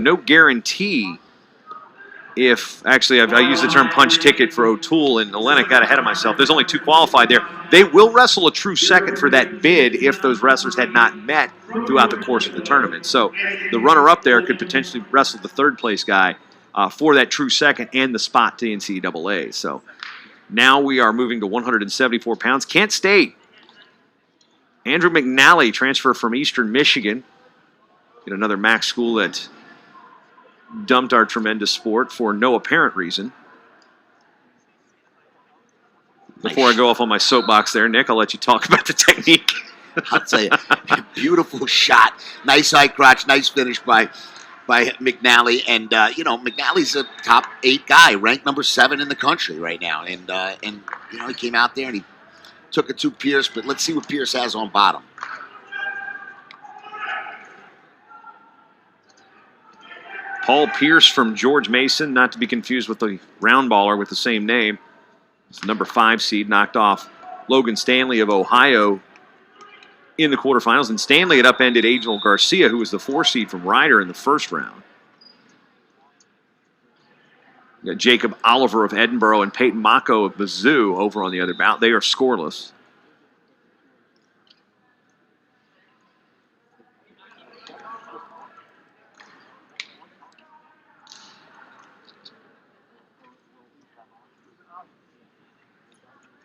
No guarantee if, actually, I used the term punch ticket for O'Toole, and Olenek got ahead of myself. There's only 2 qualified there. They will wrestle a true second for that bid if those wrestlers had not met throughout the course of the tournament. So the runner-up there could potentially wrestle the third-place guy for that true second and the spot to the NCAA. So now we are moving to 174 pounds. Kent State. Andrew McNally, transfer from Eastern Michigan. Get another MAC school that dumped our tremendous sport for no apparent reason. Before I go off on my soapbox there, Nick, I'll let you talk about the technique. I'll tell you, beautiful shot. Nice high crotch, nice finish by McNally. And, McNally's a top 8 guy, ranked number 7 in the country right now. And he came out there and he took it to Pierce, but let's see what Pierce has on bottom. Paul Pierce from George Mason, not to be confused with the round baller with the same name. It's the number 5 seed, knocked off Logan Stanley of Ohio in the quarterfinals. And Stanley had upended Angel Garcia, who was the 4 seed from Ryder in the first round. You got Jacob Oliver of Edinburgh and Peyton Mako of Mizzou over on the other bout. They are scoreless.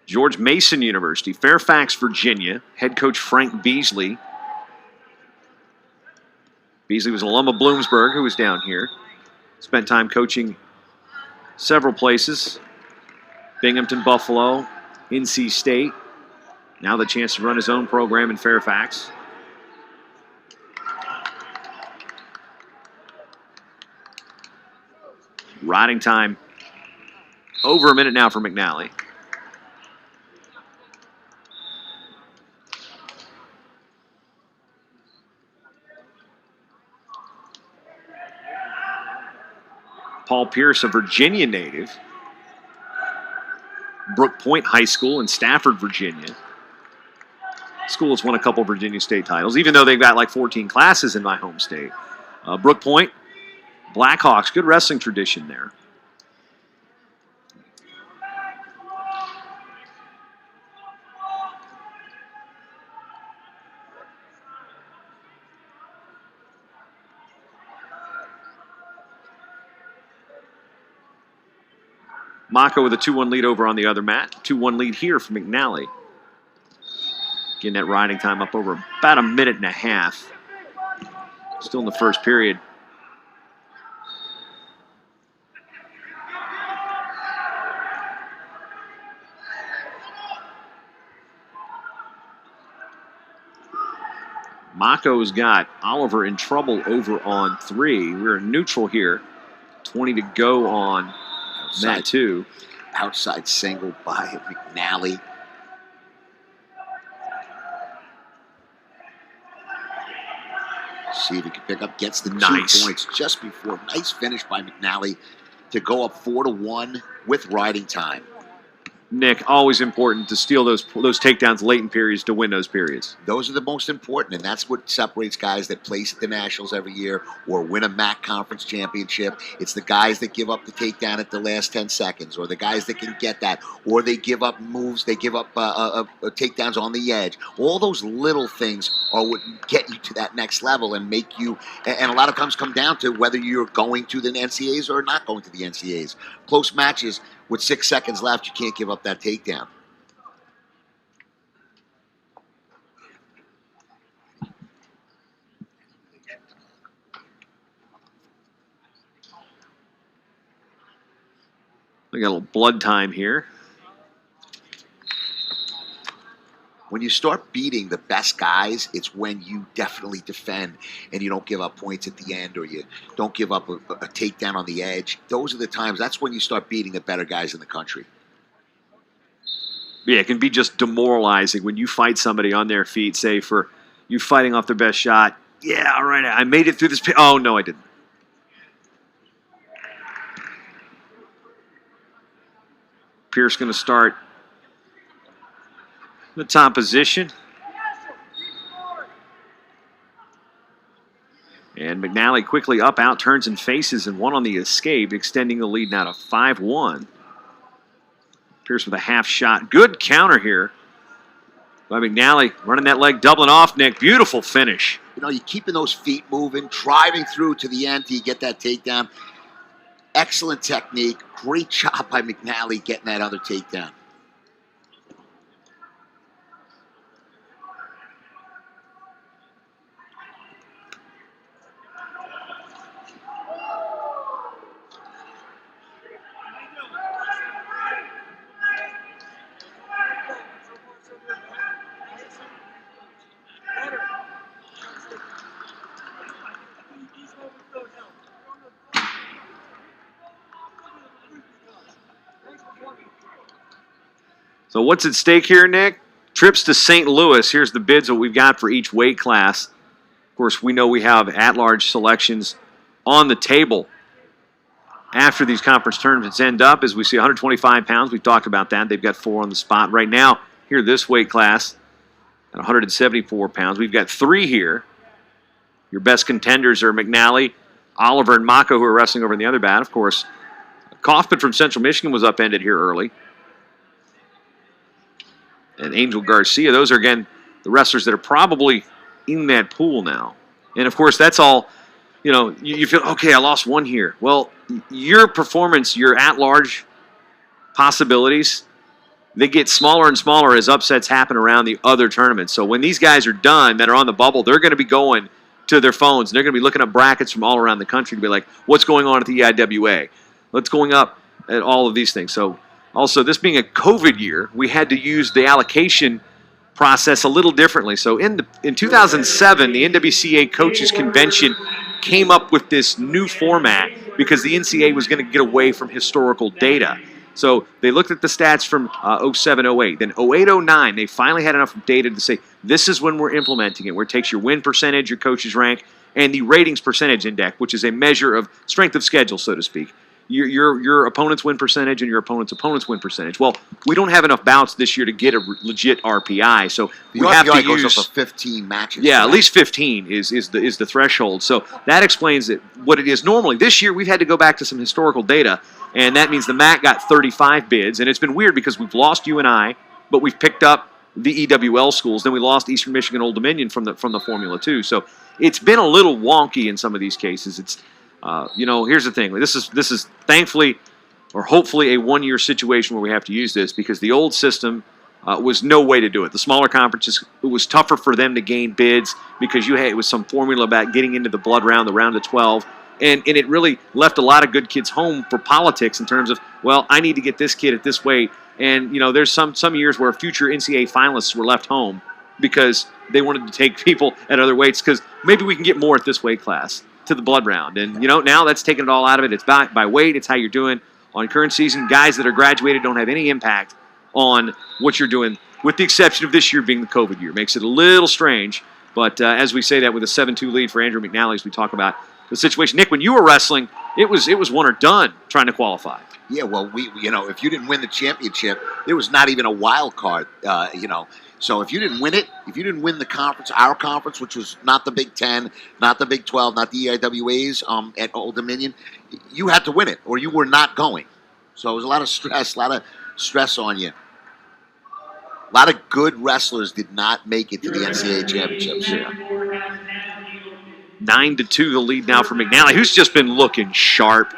George Mason University, Fairfax, Virginia. Head coach Frank Beasley. Beasley was an alum of Bloomsburg, who was down here. Spent time coaching several places. Binghamton, Buffalo, NC State. Now the chance to run his own program in Fairfax. Riding time over a minute now for McNally. Paul Pierce, a Virginia native. Brook Point High School in Stafford, Virginia. School has won a couple Virginia State titles, even though they've got like 14 classes in my home state. Brook Point, Blackhawks, good wrestling tradition there. Mako with a 2-1 lead over on the other mat. 2-1 lead here for McNally. Getting that riding time up over about a minute and a half. Still in the first period. Mako's got Oliver in trouble over on 3. We're neutral here. 20 to go on mat 2. Outside single by McNally. See if he can pick up, gets the 2 points just before. Nice finish by McNally to go up 4-1 with riding time. Nick, always important to steal those takedowns late in periods to win those periods. Those are the most important, and that's what separates guys that place at the Nationals every year or win a MAC conference championship. It's the guys that give up the takedown at the last 10 seconds, or the guys that can get that, or they give up moves, they give up takedowns on the edge. All those little things are what get you to that next level and make you, and a lot of times come down to whether you're going to the NCAAs or not going to the NCAAs. Close matches, with 6 seconds left, you can't give up that takedown. We got a little blood time here. When you start beating the best guys, it's when you definitely defend and you don't give up points at the end, or you don't give up a takedown on the edge. Those are the times. That's when you start beating the better guys in the country. Yeah, it can be just demoralizing when you fight somebody on their feet, say for you fighting off their best shot. Yeah, all right, I made it through this. Oh, no, I didn't. Pierce going to start the top position. And And McNally quickly up, out, turns and faces, and one on the escape, extending the lead now to 5-1. Pierce with a half shot. Good counter here by McNally, running that leg, doubling off, Nick. Beautiful finish. You know, you're keeping those feet moving, driving through to the end till you get that takedown. Excellent technique. Great job by McNally getting that other takedown. So what's at stake here, Nick? Trips to St. Louis. Here's the bids that we've got for each weight class. Of course, we know we have at-large selections on the table after these conference tournaments end up. As we see 125 pounds, we've talked about that. They've got 4 on the spot right now. Here, this weight class at 174 pounds. We've got 3 here. Your best contenders are McNally, Oliver, and Mako, who are wrestling over in the other bat. Of course, Kaufman from Central Michigan was upended here early. And Angel Garcia. Those are, again, the wrestlers that are probably in that pool now. And, of course, that's all, you know, you feel, okay, I lost one here. Well, your performance, your at-large possibilities, they get smaller and smaller as upsets happen around the other tournaments. So when these guys are done that are on the bubble, they're going to be going to their phones. And they're going to be looking up brackets from all around the country to be like, what's going on at the EIWA? What's going up at all of these things? So also, this being a COVID year, we had to use the allocation process a little differently. So in 2007, the NWCA Coaches Convention came up with this new format because the NCAA was going to get away from historical data. So they looked at the stats from 07, 08. Then 08, 09, they finally had enough data to say, this is when we're implementing it, where it takes your win percentage, your coach's rank, and the ratings percentage index, which is a measure of strength of schedule, so to speak. Your opponent's win percentage and your opponent's win percentage. Well, we don't have enough bouts this year to get a legit RPI, so we have to use goes up to 15 matches. Yeah, at least 15 is the threshold. So that explains what it is normally. This year we've had to go back to some historical data, and that means the MAC got 35 bids, and it's been weird because we've lost UNI, but we've picked up the EWL schools. Then we lost Eastern Michigan Old Dominion from the Formula 2. So it's been a little wonky in some of these cases. It's here's the thing. This is thankfully or hopefully a one-year situation where we have to use this because the old system was no way to do it. The smaller conferences, it was tougher for them to gain bids because it was some formula about getting into the blood round, the round of 12, and it really left a lot of good kids home for politics in terms of, well, I need to get this kid at this weight. And, there's some years where future NCAA finalists were left home because they wanted to take people at other weights because maybe we can get more at this weight class to the blood round. And, now that's taken it all out of it. It's by weight. It's how you're doing on current season. Guys that are graduated don't have any impact on what you're doing, with the exception of this year being the COVID year. Makes it a little strange. But as we say that with a 7-2 lead for Andrew McNally, as we talk about the situation. Nick, when you were wrestling, it was one or done trying to qualify. Yeah, well, if you didn't win the championship, there was not even a wild card, So if you didn't win it, if you didn't win the conference, our conference, which was not the Big 10, not the Big 12, not the EIWAs at Old Dominion, you had to win it or you were not going. So it was a lot of stress on you. A lot of good wrestlers did not make it to the NCAA championships. Yeah. 9-2 the lead now for McNally, who's just been looking sharp.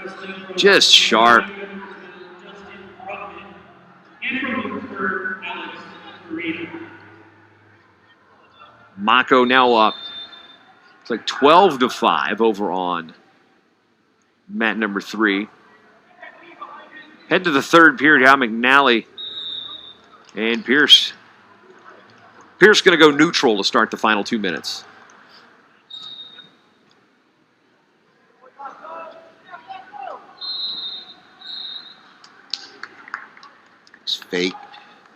Just sharp. Mako now up. It's like 12-5 over on mat number 3. Head to the third period. How McNally and Pierce. Pierce going to go neutral to start the final 2 minutes. It's fake.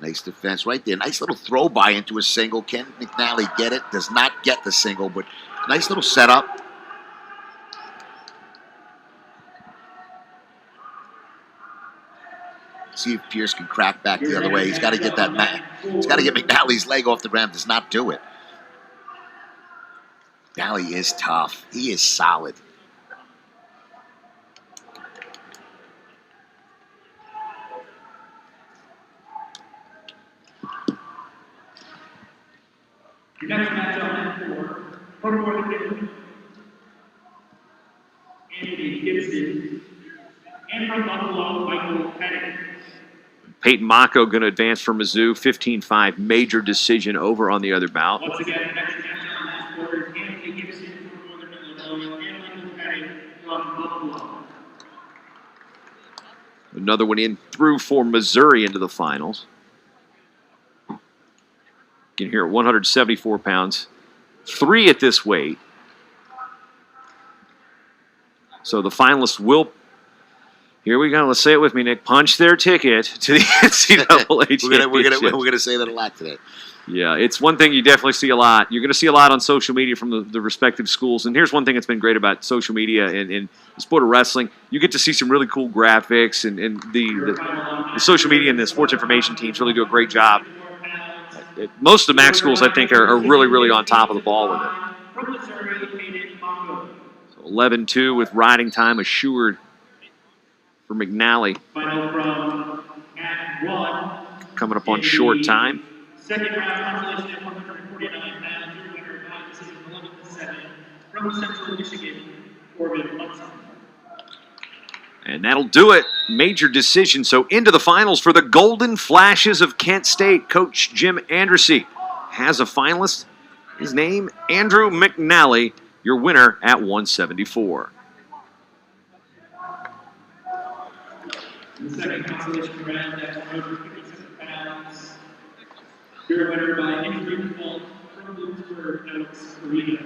Nice defense right there. Nice little throw by into a single. Can McNally get it? Does not get the single, but nice little setup. See if Pierce can crack back the other way. He's got to get that. He's got to get McNally's leg off the ground. Does not do it. McNally is tough. He is solid. Your next matchup for Anthony Gibson, and from Buffalo, Michael Pettit. Peyton Mako going to advance for Mizzou, 15-5 major decision over on the other bout. Once again, the next matchup on this board is Anthony Gibson from Northern Illinois and Michael Pettit from Buffalo. Another one in through for Missouri into the finals. You can hear 174 pounds. 3 at this weight. So the finalists will, here we go, let's say it with me, Nick, punch their ticket to the NCAA championship. We're gonna say that a lot today. Yeah, it's one thing you definitely see a lot. You're going to see a lot on social media from the respective schools. And here's one thing that's been great about social media and the sport of wrestling. You get to see some really cool graphics, and the social media and the sports information teams really do a great job. Most of the MAC schools, I think, are really, really on top of the ball with it. So 11-2 with riding time assured for McNally. Coming up on short time. Second round consolation at 149 pounds, your winner by decision 11-7 from Central Michigan, Corbin Hudson. And that'll do it. Major decision. So into the finals for the Golden Flashes of Kent State. Coach Jim Andersey has a finalist. His name, Andrew McNally, your winner at 174. The second consolation round at 157 pounds. Your winner by injury default from Bloomsburg, Alex Correa.